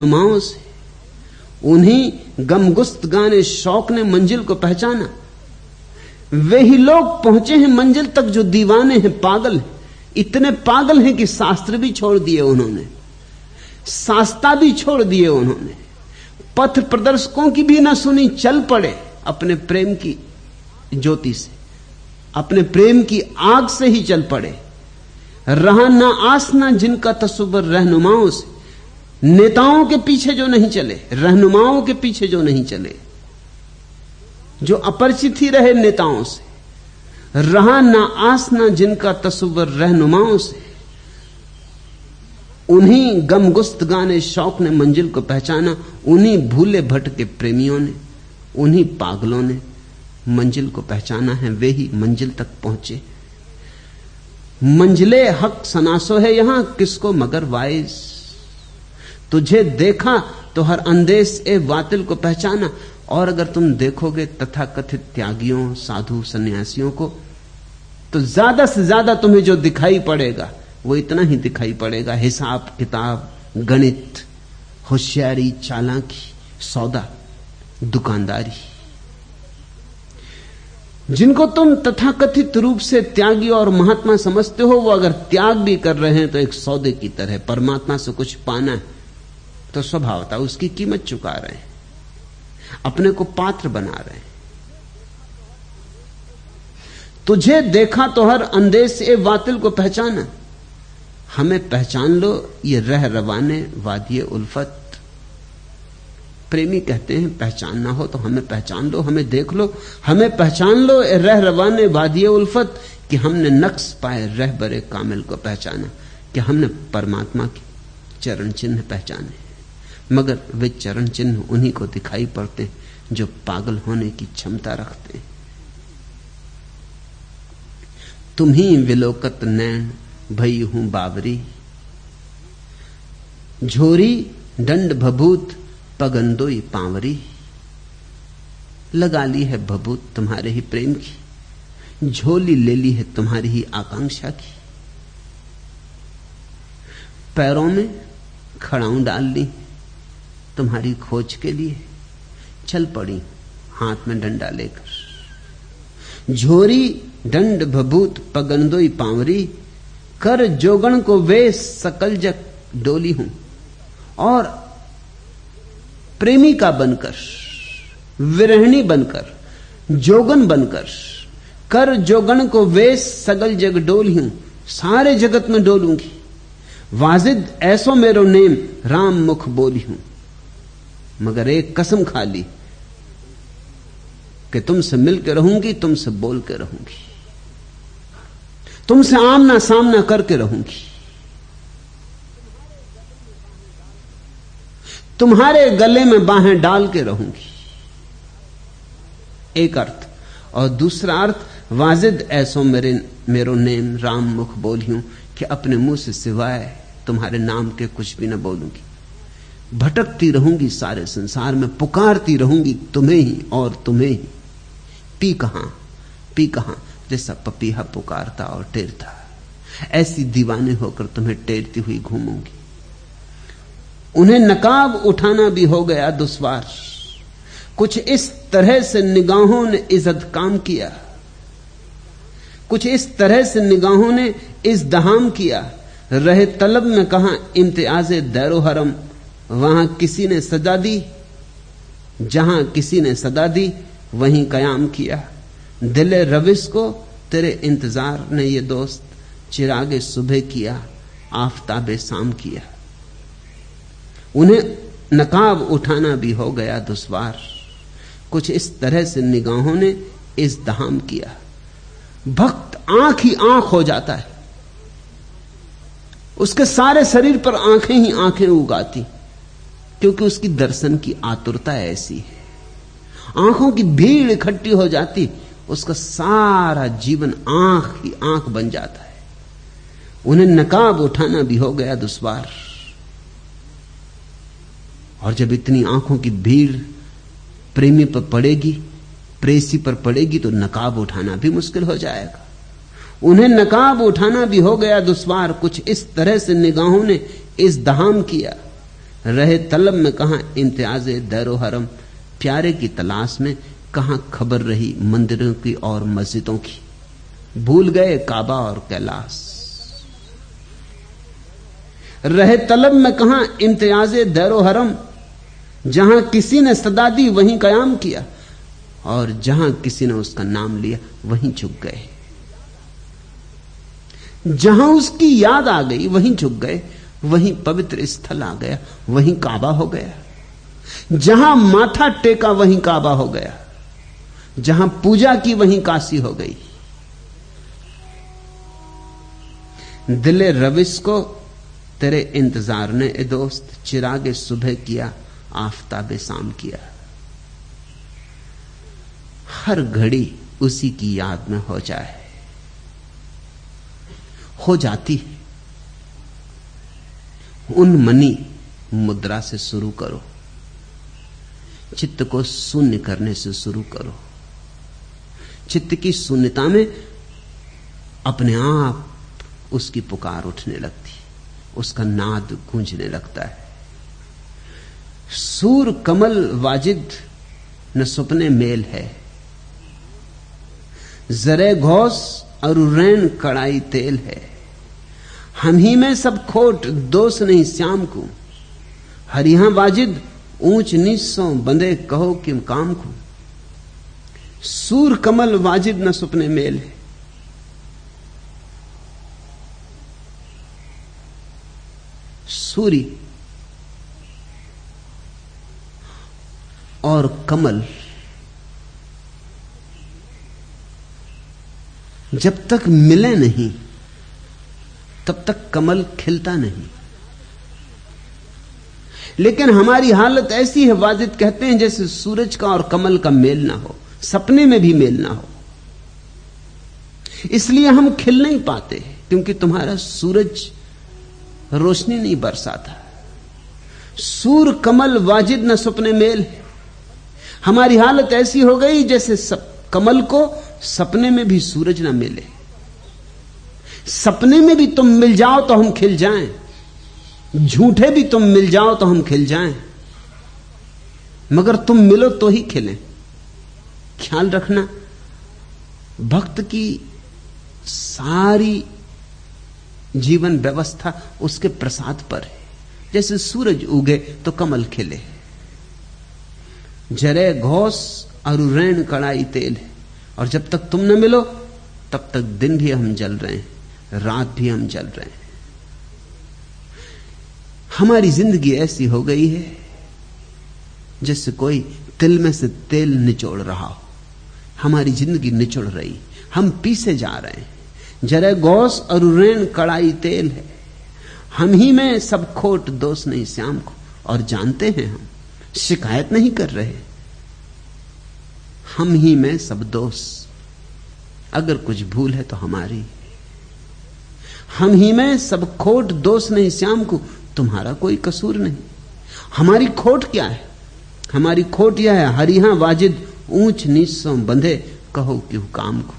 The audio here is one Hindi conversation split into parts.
माओ से, उन्हीं गमगुस्त गाने शौक ने मंजिल को पहचाना। वे ही लोग पहुंचे हैं मंजिल तक जो दीवाने हैं, पागल हैं। इतने पागल हैं कि शास्त्र भी छोड़ दिए उन्होंने, शास्ता भी छोड़ दिए उन्होंने, पथ प्रदर्शकों की भी ना सुनी, चल पड़े अपने प्रेम की ज्योति से, अपने प्रेम की आग से ही चल पड़े। रहा ना आस ना जिनका तसव्वुर रहनुमाओं से, नेताओं के पीछे जो नहीं चले, रहनुमाओं के पीछे जो नहीं चले, जो अपरिचित ही रहे नेताओं से। रहा ना आस ना जिनका तसव्वुर रहनुमाओं से, उन्हीं गमगुस्त गाने शौक ने मंजिल को पहचाना। उन्हीं भूले भटके प्रेमियों ने, उन्हीं पागलों ने मंजिल को पहचाना है। वे ही मंजिल तक पहुंचे। मंजिले हक सनासो है यहां किसको मगर वाइज। तुझे देखा तो हर अंदेश ए वातिल को पहचाना। और अगर तुम देखोगे तथाकथित त्यागियों, साधु सन्यासियों को, तो ज्यादा से ज्यादा तुम्हें जो दिखाई पड़ेगा वो इतना ही दिखाई पड़ेगा, हिसाब किताब, गणित, होशियारी, चालाकी, सौदा, दुकानदारी। जिनको तुम तथाकथित रूप से त्यागी और महात्मा समझते हो, वो अगर त्याग भी कर रहे हैं तो एक सौदे की तरह। परमात्मा से कुछ पाना है तो स्वभावतः उसकी कीमत चुका रहे हैं, अपने को पात्र बना रहे हैं। तुझे देखा तो हर अंदेश ए वातिल को पहचाना। हमें पहचान लो ये रह रवाने वादिये उल्फत। प्रेमी कहते हैं पहचानना हो तो हमें पहचान लो, हमें देख लो, हमें पहचान लो ए रह रवाने वादिये उल्फत, कि हमने नक्श पाए रह बरे कामिल को पहचाना, कि हमने परमात्मा के चरण चिन्ह पहचाने। मगर वे चरण चिन्ह उन्हीं को दिखाई पड़ते जो पागल होने की क्षमता रखते हैं। तुम ही विलोकत नैन भई हूं बावरी, झोरी दंड भभूत पगंदोई पांवरी। लगा ली है भभूत तुम्हारे ही प्रेम की, झोली ले ली है तुम्हारी ही आकांक्षा की। पैरों में खड़ाऊं डाल ली तुम्हारी खोज के लिए, चल पड़ी हाथ में डंडा लेकर। झोरी दंड भभूत पगंदोई पांवरी, कर जोगण को वे सकल जग डोली हूं। और प्रेमिका बनकर, विरहिणी बनकर, जोगन बनकर, कर जोगण को वे सकल जग डोली हूं, सारे जगत में डोलूंगी। वाजिद ऐसो मेरो नेम राम मुख बोली हूं। मगर एक कसम खा ली कि तुमसे मिलकर रहूंगी, तुमसे बोल के रहूंगी, तुमसे आमना सामना करके रहूंगी, तुम्हारे गले में बाहें डाल के रहूंगी। एक अर्थ। और दूसरा अर्थ, वाजिद ऐसो मेरो नेम राम मुख बोली हूं, कि अपने मुंह से सिवाय तुम्हारे नाम के कुछ भी न बोलूंगी। भटकती रहूंगी सारे संसार में, पुकारती रहूंगी तुम्हें ही और तुम्हें ही। पी कहां, जैसा पपीहा पुकारता और टेरता, ऐसी दीवाने होकर तुम्हें टेरती हुई घूमूंगी। उन्हें नकाब उठाना भी हो गया दुश्वार, कुछ इस तरह से निगाहों ने इज्जत काम किया, कुछ इस तरह से निगाहों ने इज़्दहाम किया। रहे तलब में कहां इम्तियाज़े दैरो हरम, वहां किसी ने सजा दी, जहां किसी ने सदा दी वहीं कयाम किया। दिले रविश को तेरे इंतजार ने ये दोस्त, चिरागे सुबह किया आफताबे शाम किया। उन्हें नकाब उठाना भी हो गया दुश्वार, कुछ इस तरह से निगाहों ने इज़्दहाम किया। भक्त आंख ही आंख हो जाता है, उसके सारे शरीर पर आंखें ही आंखें उगाती, क्योंकि उसकी दर्शन की आतुरता ऐसी है। आंखों की भीड़ इकट्ठी हो जाती, उसका सारा जीवन आंख ही आंख बन जाता है। उन्हें नकाब उठाना भी हो गया दुश्वार। और जब इतनी आंखों की भीड़ प्रेमी पर पड़ेगी, प्रेसी पर पड़ेगी, तो नकाब उठाना भी मुश्किल हो जाएगा। उन्हें नकाब उठाना भी हो गया दुश्वार, कुछ इस तरह से निगाहों ने इज़्दहाम किया। रहे तलब में कहां इम्तियाजे दैरो हरम, प्यारे की तलाश में कहां खबर रही मंदिरों की और मस्जिदों की। भूल गए काबा और कैलाश। रहे तलब में कहां इम्तियाजे दैरो हरम, जहां किसी ने सदा दी वहीं कयाम किया, और जहां किसी ने उसका नाम लिया वहीं झुक गए। जहां उसकी याद आ गई वहीं झुक गए, वहीं पवित्र स्थल आ गया, वहीं काबा हो गया। जहां माथा टेका वहीं काबा हो गया, जहां पूजा की वहीं काशी हो गई। दिले रविश को तेरे इंतजार ने ए दोस्त, चिरागे सुबह किया आफताबे शाम किया। हर घड़ी उसी की याद में हो जाए, हो जाती है। उन्मनी मुद्रा से शुरू करो, चित्त को शून्य करने से शुरू करो। चित्त की शून्यता में अपने आप उसकी पुकार उठने लगती, उसका नाद गूंजने लगता है। सूर कमल वाजिद न सुपने मेल है, जरे घोष और रैन कड़ाई तेल है। हम ही में सब खोट दोष नहीं श्याम को, हरिहा वाजिद ऊंच नीच सो बंधे कहो कि काम को। सूर कमल वाजिद न सुपने मेल है। सूर्य और कमल जब तक मिले नहीं तब तक कमल खिलता नहीं। लेकिन हमारी हालत ऐसी है, वाजिद कहते हैं, जैसे सूरज का और कमल का मेल ना हो, सपने में भी मेल ना हो। इसलिए हम खिल नहीं पाते, क्योंकि तुम्हारा सूरज रोशनी नहीं बरसाता। सूर कमल वाजिद न सुपने मेल है। हमारी हालत ऐसी हो गई जैसे कमल को सपने में भी सूरज ना मिले। सपने में भी तुम मिल जाओ तो हम खिल जाएं, झूठे भी तुम मिल जाओ तो हम खिल जाएं, मगर तुम मिलो तो ही खिलें। ख्याल रखना, भक्त की सारी जीवन व्यवस्था उसके प्रसाद पर है। जैसे सूरज उगे तो कमल खिले, जरे घोष और रैन कड़ाई तेल है। और जब तक तुम न मिलो तब तक दिन भी हम जल रहे हैं, रात भी हम जल रहे हैं। हमारी जिंदगी ऐसी हो गई है जैसे कोई तिल में से तेल निचोड़ रहा हो। हमारी जिंदगी निचोड़ रही, हम पीछे जा रहे हैं। जरे गौस और रेन कड़ाई तेल है, हम ही में सब खोट दोष नहीं श्याम को। और जानते हैं, हम शिकायत नहीं कर रहे, हम ही में सब दोष। अगर कुछ भूल है तो हमारी। हम ही में सब खोट दोष नहीं श्याम को, तुम्हारा कोई कसूर नहीं। हमारी खोट क्या है? हमारी खोट यह है, हरिहा वाजिद ऊंच नीच सो बंधे कहो क्यों काम को।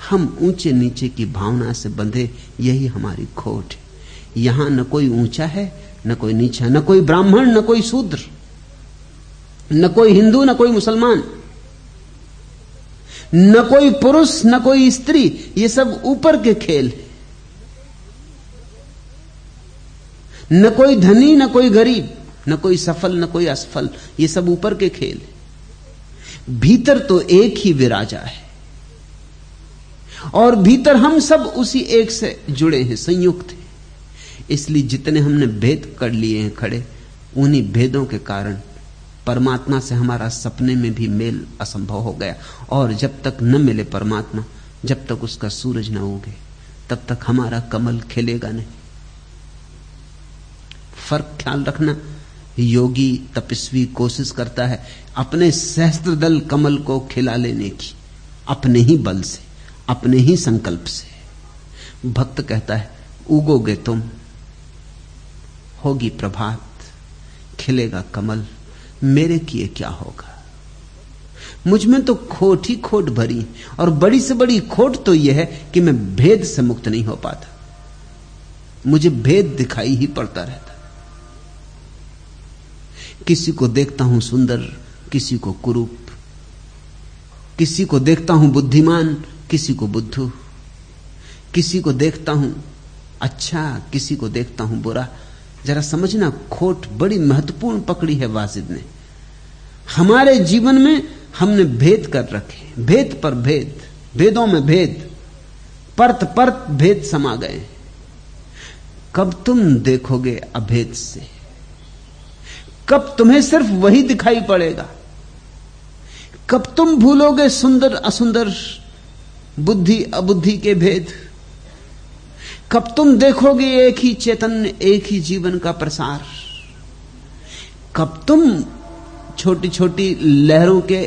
हम ऊंचे नीचे की भावना से बंधे, यही हमारी खोट है। यहां न कोई ऊंचा है न कोई नीचा, न कोई ब्राह्मण न कोई शूद्र, न कोई हिंदू न कोई मुसलमान, न कोई पुरुष न कोई स्त्री। ये सब ऊपर के खेल है। न कोई धनी न कोई गरीब, न कोई सफल न कोई असफल, ये सब ऊपर के खेल है। भीतर तो एक ही विराजा है, और भीतर हम सब उसी एक से जुड़े हैं, संयुक्त हैं। इसलिए जितने हमने भेद कर लिए हैं खड़े, उन्हीं भेदों के कारण परमात्मा से हमारा सपने में भी मेल असंभव हो गया। और जब तक न मिले परमात्मा, जब तक उसका सूरज न उगे, तब तक हमारा कमल खिलेगा नहीं। फर्क ख्याल रखना। योगी तपस्वी कोशिश करता है अपने सहस्त्रदल कमल को खिला लेने की, अपने ही बल से, अपने ही संकल्प से। भक्त कहता है उगोगे तुम, होगी प्रभात, खिलेगा कमल, मेरे किए क्या होगा। मुझ में तो खोट ही खोट भरी, और बड़ी से बड़ी खोट तो यह है कि मैं भेद से मुक्त नहीं हो पाता। मुझे भेद दिखाई ही पड़ता रहता। किसी को देखता हूं सुंदर, किसी को कुरूप, किसी को देखता हूं बुद्धिमान, किसी को बुद्धू, किसी को देखता हूं अच्छा, किसी को देखता हूं बुरा। जरा समझना, खोट बड़ी महत्वपूर्ण पकड़ी है वाजिद ने। हमारे जीवन में हमने भेद कर रखे, भेद पर भेद, भेदों में भेद, परत परत भेद समा गए। कब तुम देखोगे अभेद से? कब तुम्हें सिर्फ वही दिखाई पड़ेगा? कब तुम भूलोगे सुंदर असुंदर, बुद्धि अबुद्धि के भेद? कब तुम देखोगे एक ही चैतन्य, एक ही जीवन का प्रसार? कब तुम छोटी छोटी लहरों के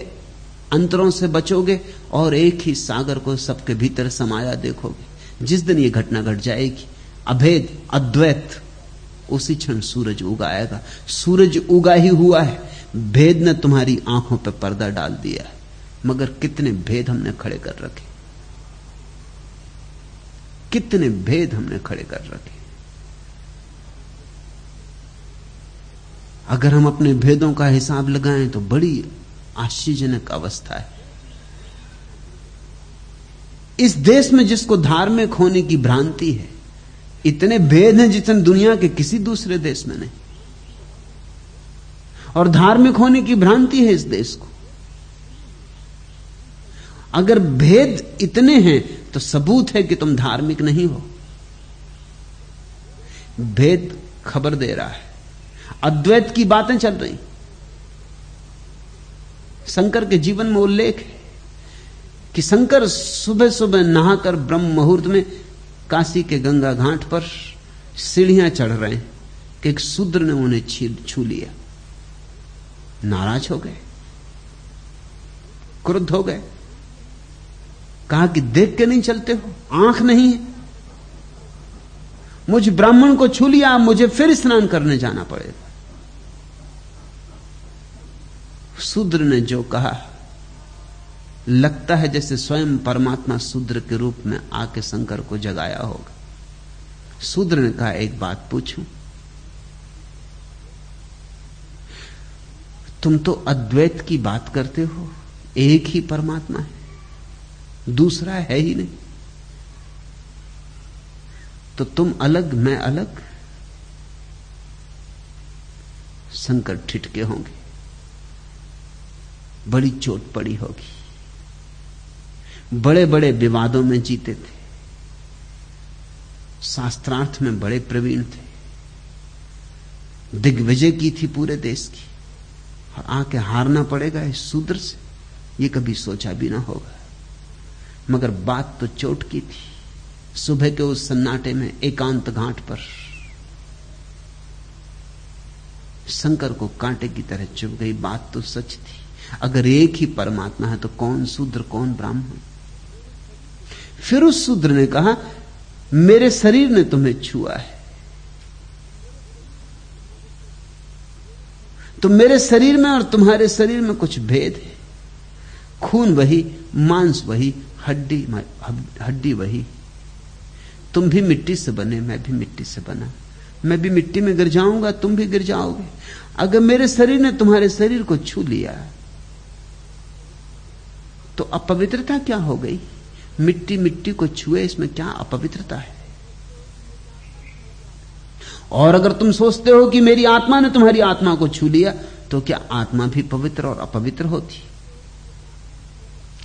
अंतरों से बचोगे और एक ही सागर को सबके भीतर समाया देखोगे? जिस दिन यह घटना घट जाएगी, अभेद अद्वैत, उसी क्षण सूरज उगाएगा। सूरज उगा ही हुआ है, भेद ने तुम्हारी आंखों पर पर्दा डाल दिया है। मगर कितने भेद हमने खड़े कर रखे, कितने भेद हमने खड़े कर रखे। अगर हम अपने भेदों का हिसाब लगाएं तो बड़ी आश्चर्यजनक अवस्था है। इस देश में जिसको धार्मिक होने की भ्रांति है, इतने भेद हैं जितने दुनिया के किसी दूसरे देश में नहीं। और धार्मिक होने की भ्रांति है इस देश को। अगर भेद इतने हैं तो सबूत है कि तुम धार्मिक नहीं हो। भेद खबर दे रहा है, अद्वैत की बातें चल रही। शंकर के जीवन में उल्लेख है कि शंकर सुबह सुबह नहाकर ब्रह्म मुहूर्त में काशी के गंगा घाट पर सीढ़ियां चढ़ रहे हैं कि एक शूद्र ने उन्हें छू लिया। नाराज हो गए, क्रुद्ध हो गए, कहा कि देख के नहीं चलते हो, आंख नहीं है? मुझ ब्राह्मण को छू लिया, मुझे फिर स्नान करने जाना पड़ेगा। शूद्र ने जो कहा, लगता है जैसे स्वयं परमात्मा शूद्र के रूप में आके शंकर को जगाया होगा। शूद्र ने कहा, एक बात पूछूं, तुम तो अद्वैत की बात करते हो, एक ही परमात्मा है, दूसरा है ही नहीं, तो तुम अलग मैं अलग? शंकर ठिठके होंगे, बड़ी चोट पड़ी होगी। बड़े बड़े विवादों में जीते थे, शास्त्रार्थ में बड़े प्रवीण थे, दिग्विजय की थी पूरे देश की, और आके हारना पड़ेगा इस शूद्र से, ये कभी सोचा भी ना होगा। मगर बात तो चोट की थी। सुबह के उस सन्नाटे में एकांत घाट पर शंकर को कांटे की तरह चुभ गई। बात तो सच थी, अगर एक ही परमात्मा है तो कौन शूद्र कौन ब्राह्मण? फिर उस शूद्र ने कहा, मेरे शरीर ने तुम्हें छुआ है, तो मेरे शरीर में और तुम्हारे शरीर में कुछ भेद है। खून वही, मांस वही, हड्डी वही। तुम भी मिट्टी से बने, मैं भी मिट्टी से बना। मैं भी मिट्टी में गिर जाऊंगा, तुम भी गिर जाओगे। अगर मेरे शरीर ने तुम्हारे शरीर को छू लिया तो अपवित्रता क्या हो गई? मिट्टी मिट्टी को छुए, इसमें क्या अपवित्रता है? और अगर तुम सोचते हो कि मेरी आत्मा ने तुम्हारी आत्मा को छू लिया, तो क्या आत्मा भी पवित्र और अपवित्र होती?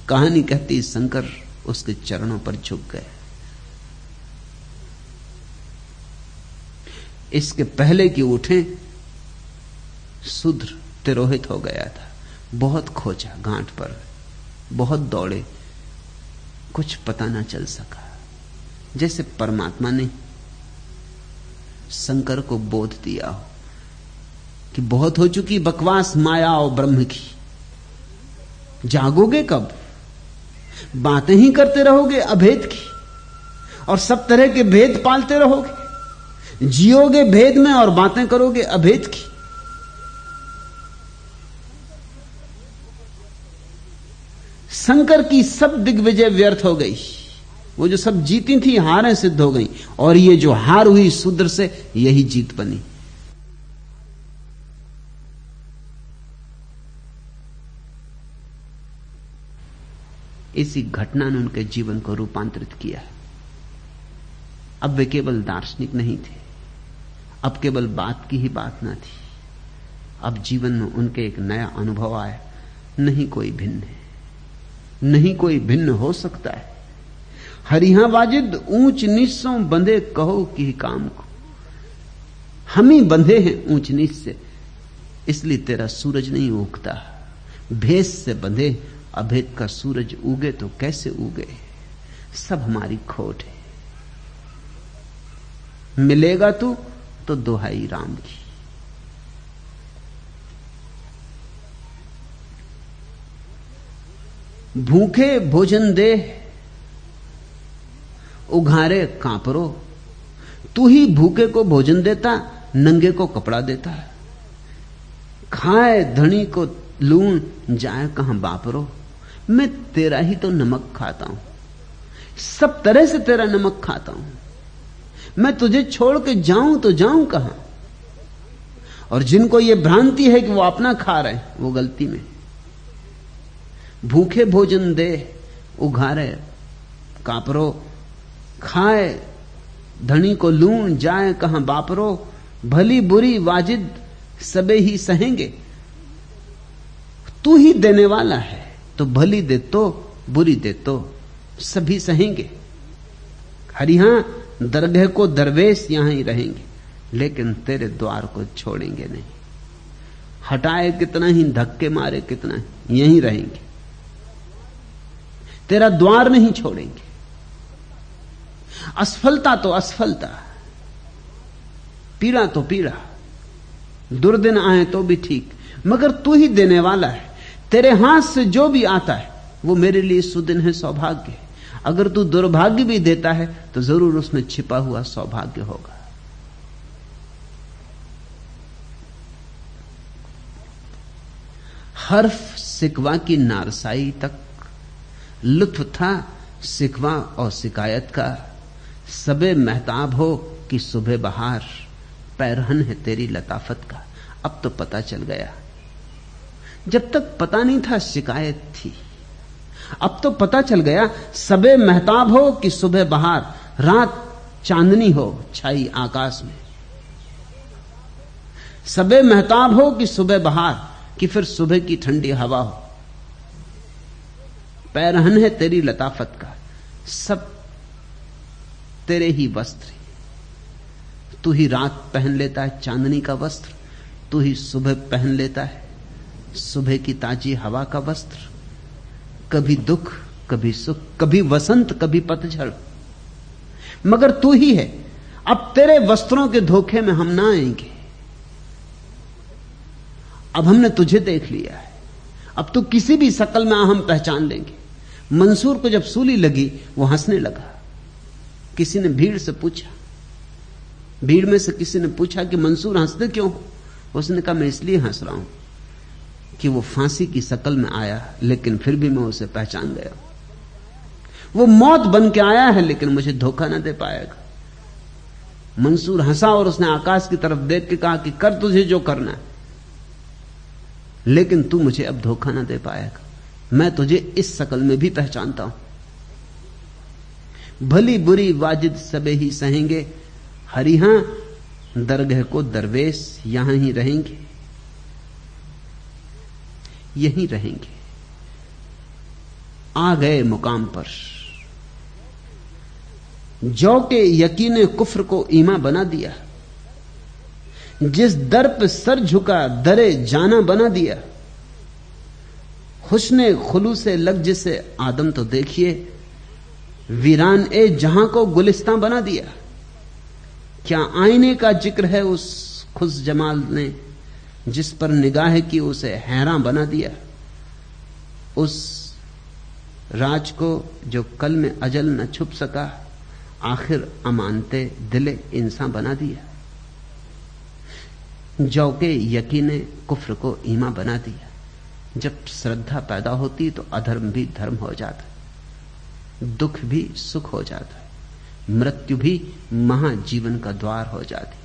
कहानी कहती शंकर उसके चरणों पर झुक गए। इसके पहले कि उठे, शूद्र तिरोहित हो गया था। बहुत खोजा घाट पर, बहुत दौड़े, कुछ पता ना चल सका। जैसे परमात्मा ने शंकर को बोध दिया हो कि बहुत हो चुकी बकवास माया और ब्रह्म की, जागोगे कब? बातें ही करते रहोगे अभेद की, और सब तरह के भेद पालते रहोगे। जियोगे भेद में और बातें करोगे अभेद की। शंकर की सब दिग्विजय व्यर्थ हो गई। वो जो सब जीती थी, हारें सिद्ध हो गई, और ये जो हार हुई शूद्र से, यही जीत बनी। इसी घटना ने उनके जीवन को रूपांतरित किया। अब वे केवल दार्शनिक नहीं थे, अब केवल बात की ही बात ना थी, अब जीवन में उनके एक नया अनुभव आया। नहीं कोई भिन्न है, नहीं कोई भिन्न हो सकता है। हरिहा वाजिद ऊंच नीचों बंधे कहो कि काम को, हम ही बंधे हैं ऊंच नीच से, इसलिए तेरा सूरज नहीं उगता। भेष से बंधे, अभेद का सूरज उगे तो कैसे उगे? सब हमारी खोट है। मिलेगा तू तो दुहाई राम की। भूखे भोजन दे, उघारे कांपरो। तू ही भूखे को भोजन देता, नंगे को कपड़ा देता है। खाए धनी को लूण, जाए कहां बापरो। मैं तेरा ही तो नमक खाता हूं, सब तरह से तेरा नमक खाता हूं। मैं तुझे छोड़ के जाऊं तो जाऊं कहां? और जिनको यह भ्रांति है कि वो अपना खा रहे हैं, वो गलती में। भूखे भोजन दे, उघारे कापरो। खाए धनी को लूण, जाए कहां बापरो। भली बुरी वाजिद सबे ही सहेंगे। तू ही देने वाला है, तो भली दे तो बुरी दे तो सभी सहेंगे। हरिहां दरगाह को दरवेश यहां ही रहेंगे, लेकिन तेरे द्वार को छोड़ेंगे नहीं। हटाए कितना ही, धक्के मारे कितना ही, यहीं रहेंगे। तेरा द्वार नहीं छोड़ेंगे। असफलता तो असफलता, पीड़ा तो पीड़ा, दुर्दिन आए तो भी ठीक, मगर तू ही देने वाला है। तेरे हाथ से जो भी आता है वो मेरे लिए सुदिन है, सौभाग्य है। अगर तू दुर्भाग्य भी देता है तो जरूर उसमें छिपा हुआ सौभाग्य होगा। हर्फ सिकवा की नारसाई तक लुत्फ था सिकवा और शिकायत का। सबे महताब हो कि सुबह बहार, पैरहन है तेरी लताफत का। अब तो पता चल गया, जब तक पता नहीं था शिकायत थी। अब तो पता चल गया, सबे महताब हो कि सुबह बहार, रात चांदनी हो छाई आकाश में। सबे महताब हो कि सुबह बहार, कि फिर सुबह की ठंडी हवा हो। पैरहन है तेरी लताफत का, सब तेरे ही वस्त्र। तू ही रात पहन लेता है चांदनी का वस्त्र, तू ही सुबह पहन लेता है सुबह की ताजी हवा का वस्त्र। कभी दुख, कभी सुख, कभी वसंत, कभी पतझड़, मगर तू ही है। अब तेरे वस्त्रों के धोखे में हम ना आएंगे। अब हमने तुझे देख लिया है, अब तो किसी भी शक्ल में हम पहचान लेंगे। मंसूर को जब सूली लगी वो हंसने लगा। किसी ने भीड़ से पूछा, भीड़ में से किसी ने पूछा कि मंसूर हंसते क्यों हो? उसने कहा मैं इसलिए हंस रहा हूं कि वो फांसी की शक्ल में आया, लेकिन फिर भी मैं उसे पहचान गया। वो मौत बन के आया है, लेकिन मुझे धोखा ना दे पाएगा। मंसूर हंसा और उसने आकाश की तरफ देख के कहा कि कर तुझे जो करना है, लेकिन तू मुझे अब धोखा ना दे पाएगा। मैं तुझे इस शक्ल में भी पहचानता हूं। भली बुरी वाजिद सबे ही सहेंगे। हरिहां दरगाह को दरवेश यहां ही रहेंगे, यहीं रहेंगे। आ गए मुकाम पर। जौ के यकीन कुफ्र को ईमा बना दिया। जिस दर पे सर झुका दरे जाना बना दिया। हुस्ने खुलू से लग जिसे आदम तो देखिए, वीरान ए जहां को गुलिस्तां बना दिया। क्या आईने का जिक्र है उस खुश जमाल ने, जिस पर निगाह की उसे हैरान बना दिया। उस राज को जो कल में अजल न छुप सका, आखिर अमानते दिले इंसान बना दिया। जौ के यकीने कुफ्र को ईमा बना दिया। जब श्रद्धा पैदा होती तो अधर्म भी धर्म हो जाता है, दुख भी सुख हो जाता है, मृत्यु भी महाजीवन का द्वार हो जाती।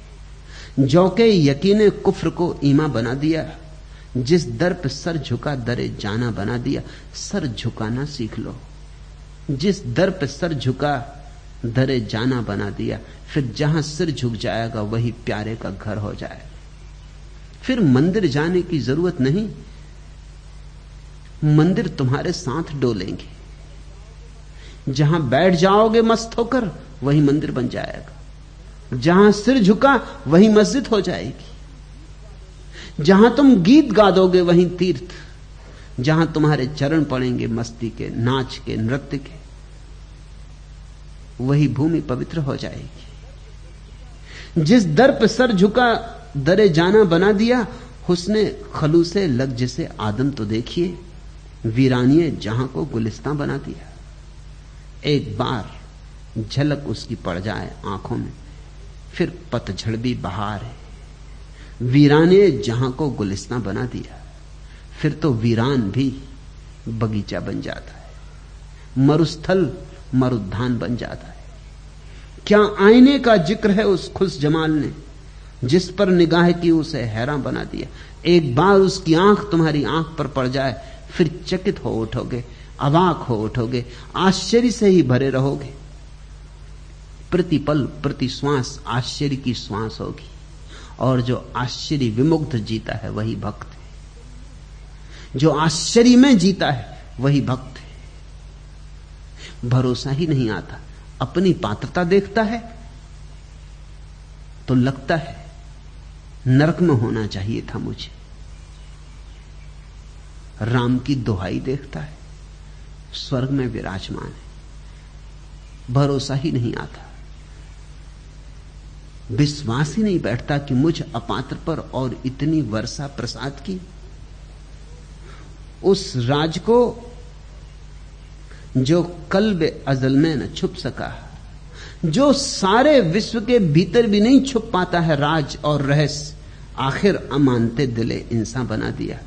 जौ के यकीने कुफ्र को ईमा बना दिया। जिस दर पर सर झुका दरे जाना बना दिया। सर झुकाना सीख लो, जिस दर पे सर झुका दरे जाना बना दिया। फिर जहां सिर झुक जाएगा वही प्यारे का घर हो जाएगा। फिर मंदिर जाने की जरूरत नहीं, मंदिर तुम्हारे साथ डोलेंगे। जहां बैठ जाओगे मस्त होकर वही मंदिर बन जाएगा। जहां सिर झुका वही मस्जिद हो जाएगी। जहां तुम गीत गा दोगे वही तीर्थ। जहां तुम्हारे चरण पड़ेंगे मस्ती के, नाच के, नृत्य के, वही भूमि पवित्र हो जाएगी। जिस दर पर सर झुका दरे जाना बना दिया। हुस्ने खलूसे लग जिसे आदम तो देखिए, वीरानिये जहां को गुलिस्तां बना दिया। एक बार झलक उसकी पड़ जाए आंखों में, फिर पतझड़ भी बहार है। वीराने जहां को गुलिस्तां बना दिया, फिर तो वीरान भी बगीचा बन जाता है, मरुस्थल मरुद्यान बन जाता है। क्या आईने का जिक्र है उस खुश जमाल ने, जिस पर निगाह की उसे हैरान बना दिया। एक बार उसकी आंख तुम्हारी आंख पर पड़ जाए, फिर चकित हो उठोगे, अवाक हो उठोगे, आश्चर्य से ही भरे रहोगे। प्रतिपल प्रति श्वास आश्चर्य की श्वास होगी। और जो आश्चर्य विमुग्ध जीता है वही भक्त है। जो आश्चर्य में जीता है वही भक्त है। भरोसा ही नहीं आता, अपनी पात्रता देखता है तो लगता है नरक में होना चाहिए था मुझे। राम की दुहाई देखता है, स्वर्ग में विराजमान है। भरोसा ही नहीं आता, विश्वास ही नहीं बैठता कि मुझ अपात्र पर और इतनी वर्षा प्रसाद की। उस राज को जो कल्ब अजल में न छुप सका, जो सारे विश्व के भीतर भी नहीं छुप पाता है राज और रहस्य, आखिर अमानते दिले इंसान बना दिया।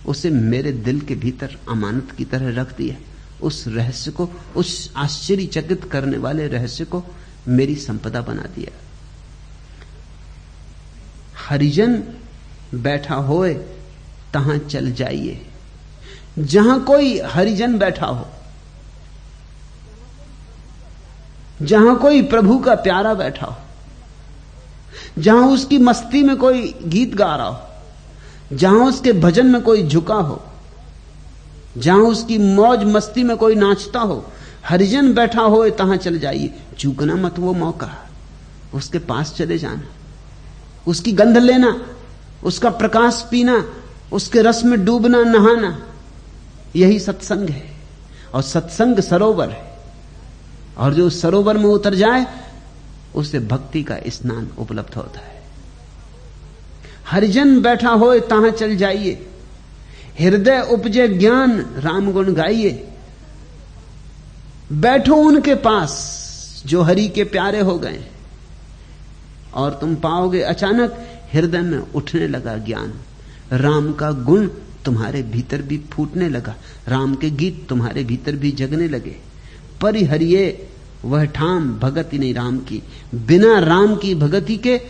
उसे मेरे दिल के भीतर अमानत की तरह रख दिया। उस रहस्य को, उस आश्चर्यचकित करने वाले रहस्य को मेरी संपदा बना दिया। हरिजन बैठा होए तहां चल जाइए। जहां कोई हरिजन बैठा हो, जहां कोई प्रभु का प्यारा बैठा हो, जहां उसकी मस्ती में कोई गीत गा रहा हो, जहां उसके भजन में कोई झुका हो, जहां उसकी मौज मस्ती में कोई नाचता हो, हरिजन बैठा हो तहां चल जाइए। चूकना मत वो मौका, उसके पास चले जाना, उसकी गंध लेना, उसका प्रकाश पीना, उसके रस में डूबना, नहाना। यही सत्संग है। और सत्संग सरोवर है, और जो सरोवर में उतर जाए उसे भक्ति का स्नान उपलब्ध होता है। हरिजन बैठा होए तहां चल जाइए, हृदय उपजे ज्ञान राम गुण गाइए। बैठो उनके पास जो हरि के प्यारे हो गए, और तुम पाओगे अचानक हृदय में उठने लगा ज्ञान। राम का गुण तुम्हारे भीतर भी फूटने लगा, राम के गीत तुम्हारे भीतर भी जगने लगे। परिहरिये वह ठाम भगति नहीं राम की, बिना राम की भगति के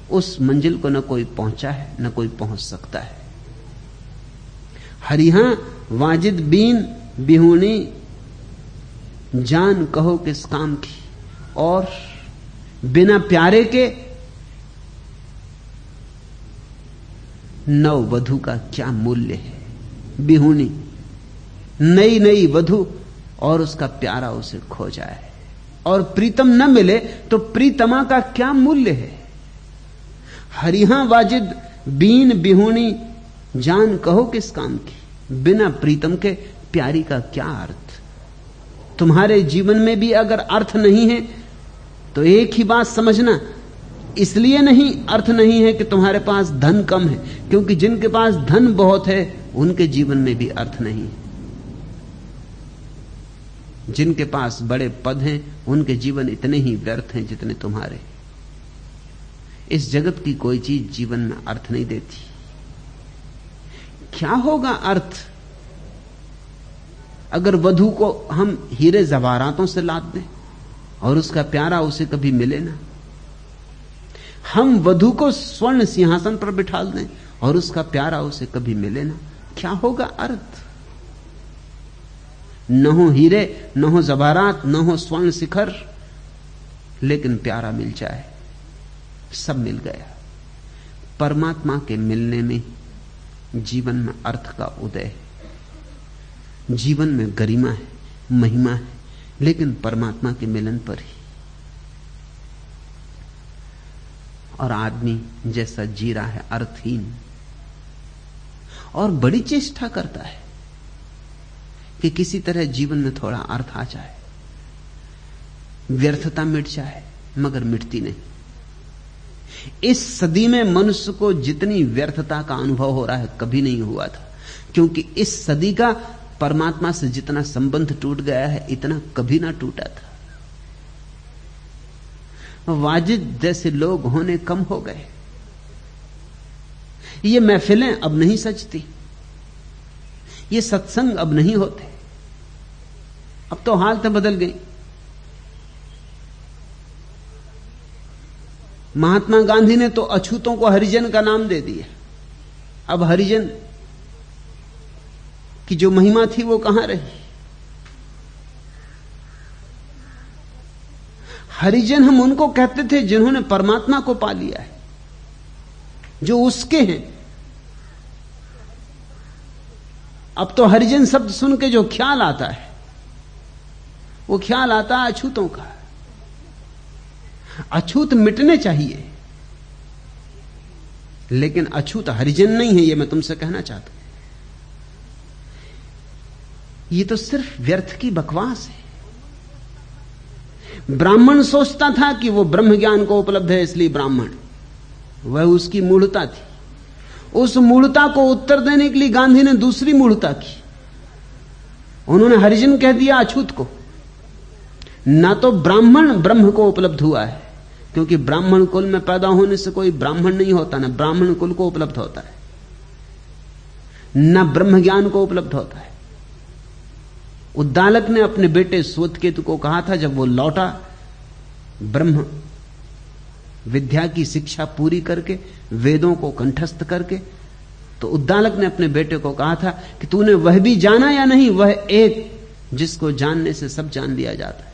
उस मंजिल को न कोई पहुंचा है न कोई पहुंच सकता है। हरिहा वाजिद बीन बिहुनी जान कहो किस काम की। और बिना प्यारे के नव वधु का क्या मूल्य है। बिहुनी नई नई वधु और उसका प्यारा उसे खो जाए और प्रीतम न मिले तो प्रीतमा का क्या मूल्य है। हरिहा वाजिद बीन बिहुनी जान कहो किस काम की। बिना प्रीतम के प्यारी का क्या अर्थ। तुम्हारे जीवन में भी अगर अर्थ नहीं है तो एक ही बात समझना, इसलिए नहीं अर्थ नहीं है कि तुम्हारे पास धन कम है, क्योंकि जिनके पास धन बहुत है उनके जीवन में भी अर्थ नहीं है। जिनके पास बड़े पद हैं उनके जीवन इतने ही व्यर्थ हैं जितने तुम्हारे। इस जगत की कोई चीज जीवन में अर्थ नहीं देती। क्या होगा अर्थ अगर वधु को हम हीरे जवाहरातों से लाद दें और उसका प्यारा उसे कभी मिले ना। हम वधु को स्वर्ण सिंहासन पर बिठा दें और उसका प्यारा उसे कभी मिले ना। क्या होगा अर्थ। न हो हीरे, न हो जवाहरात, न हो स्वर्ण शिखर, लेकिन प्यारा मिल जाए, सब मिल गया। परमात्मा के मिलने में जीवन में अर्थ का उदय है, जीवन में गरिमा है, महिमा है, लेकिन परमात्मा के मिलन पर ही। और आदमी जैसा जी रहा है अर्थहीन, और बड़ी चेष्टा करता है कि किसी तरह जीवन में थोड़ा अर्थ आ जाए, व्यर्थता मिट जाए, मगर मिटती नहीं। इस सदी में मनुष्य को जितनी व्यर्थता का अनुभव हो रहा है कभी नहीं हुआ था, क्योंकि इस सदी का परमात्मा से जितना संबंध टूट गया है इतना कभी ना टूटा था। वाजिद जैसे लोग होने कम हो गए, ये महफिलें अब नहीं सजती, ये सत्संग अब नहीं होते, अब तो हालतें बदल गई। महात्मा गांधी ने तो अछूतों को हरिजन का नाम दे दिया। अब हरिजन की जो महिमा थी वो कहां रही? हरिजन हम उनको कहते थे जिन्होंने परमात्मा को पा लिया है, जो उसके हैं। अब तो हरिजन शब्द सुन के जो ख्याल आता है वो ख्याल आता है अछूतों का। अछूत मिटने चाहिए, लेकिन अछूत हरिजन नहीं है, यह मैं तुमसे कहना चाहता हूं। यह तो सिर्फ व्यर्थ की बकवास है। ब्राह्मण सोचता था कि वो ब्रह्म ज्ञान को उपलब्ध है, इसलिए ब्राह्मण, वह उसकी मूढ़ता थी। उस मूढ़ता को उत्तर देने के लिए गांधी ने दूसरी मूढ़ता की, उन्होंने हरिजन कह दिया अछूत को। ना तो ब्राह्मण ब्रह्म को उपलब्ध हुआ है, क्योंकि ब्राह्मण कुल में पैदा होने से कोई ब्राह्मण नहीं होता, ना ब्राह्मण कुल को उपलब्ध होता है, ना ब्रह्म ज्ञान को उपलब्ध होता है। उद्दालक ने अपने बेटे श्वेतकेतु को कहा था, जब वो लौटा ब्रह्म विद्या की शिक्षा पूरी करके, वेदों को कंठस्थ करके, तो उद्दालक ने अपने बेटे को कहा था कि तूने वह भी जाना या नहीं, वह एक जिसको जानने से सब जान लिया जाता है।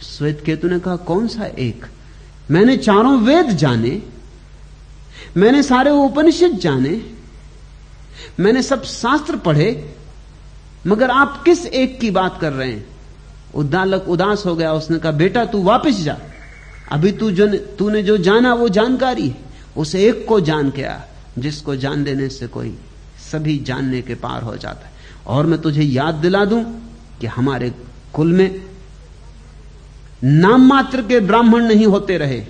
श्वेतकेतु ने कहा, कौन सा एक? मैंने चारों वेद जाने, मैंने सारे उपनिषद जाने, मैंने सब शास्त्र पढ़े, मगर आप किस एक की बात कर रहे हैं? उद्दालक उदास हो गया। उसने कहा, बेटा तू वापस जा, अभी तूने जो जाना वो जानकारी है, उस एक को जान के आ जिसको जान लेने से कोई सभी जानने के पार हो जाता है। और मैं तुझे याद दिला दूं कि हमारे कुल में नाम मात्र के ब्राह्मण नहीं होते रहे,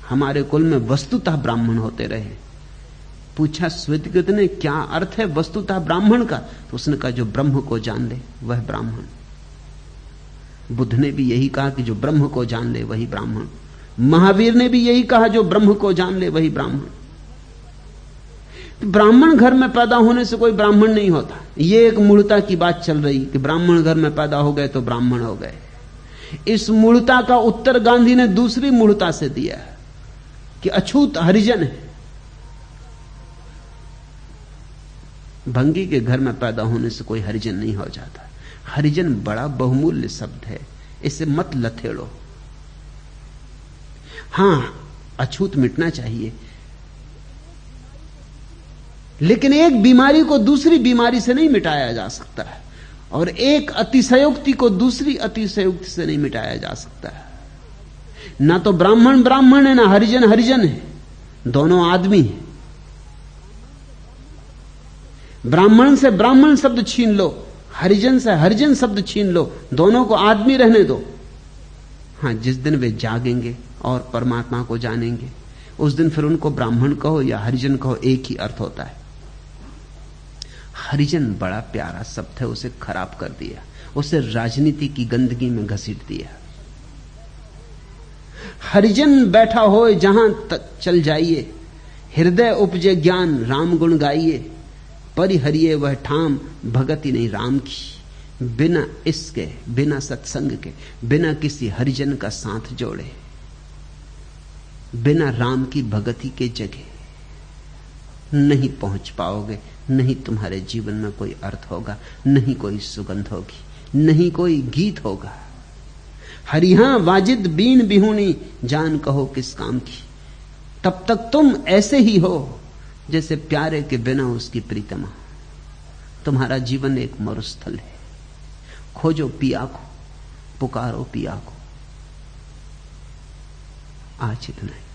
हमारे कुल में वस्तुतः ब्राह्मण होते रहे। पूछा श्वेतकेतु ने, क्या अर्थ है वस्तुतः ब्राह्मण का? तो उसने कहा, जो ब्रह्म को जान ले वह ब्राह्मण। बुद्ध ने भी यही कहा कि जो ब्रह्म को जान ले वही ब्राह्मण। महावीर ने भी यही कहा, जो ब्रह्म को जान ले वही ब्राह्मण। ब्राह्मण घर में पैदा होने से कोई ब्राह्मण नहीं होता। यह एक मूढ़ता की बात चल रही कि ब्राह्मण घर में पैदा हो गए तो ब्राह्मण हो गए। इस मूढ़ता का उत्तर गांधी ने दूसरी मूढ़ता से दिया कि अछूत हरिजन है। भंगी के घर में पैदा होने से कोई हरिजन नहीं हो जाता। हरिजन बड़ा बहुमूल्य शब्द है, इसे मत लथेड़ो। हां, अछूत मिटना चाहिए, लेकिन एक बीमारी को दूसरी बीमारी से नहीं मिटाया जा सकता है, और एक अतिशयोक्ति को दूसरी अतिशयोक्ति से नहीं मिटाया जा सकता है। ना तो ब्राह्मण ब्राह्मण है, ना हरिजन हरिजन है, दोनों आदमी हैं। ब्राह्मण से ब्राह्मण शब्द छीन लो, हरिजन से हरिजन शब्द छीन लो, दोनों को आदमी रहने दो। हां, जिस दिन वे जागेंगे और परमात्मा को जानेंगे, उस दिन फिर उनको ब्राह्मण कहो या हरिजन कहो, एक ही अर्थ होता है। हरिजन बड़ा प्यारा शब्द है, उसे खराब कर दिया, उसे राजनीति की गंदगी में घसीट दिया। हरिजन बैठा हो जहां तक चल जाइए, हृदय उपजे ज्ञान राम गुण गाइए, परिहरिये वह ठाम भगति नहीं राम की। बिना इसके, बिना सत्संग के, बिना किसी हरिजन का साथ जोड़े, बिना राम की भगति के जगह नहीं पहुंच पाओगे, नहीं तुम्हारे जीवन में कोई अर्थ होगा, नहीं कोई सुगंध होगी, नहीं कोई गीत होगा। हरिहा वाजिद बीन बिहुनी, जान कहो किस काम की। तब तक तुम ऐसे ही हो जैसे प्यारे के बिना उसकी प्रीतमा। तुम्हारा जीवन एक मरुस्थल है। खोजो पिया को, पुकारो पिया को। आज इतना ही।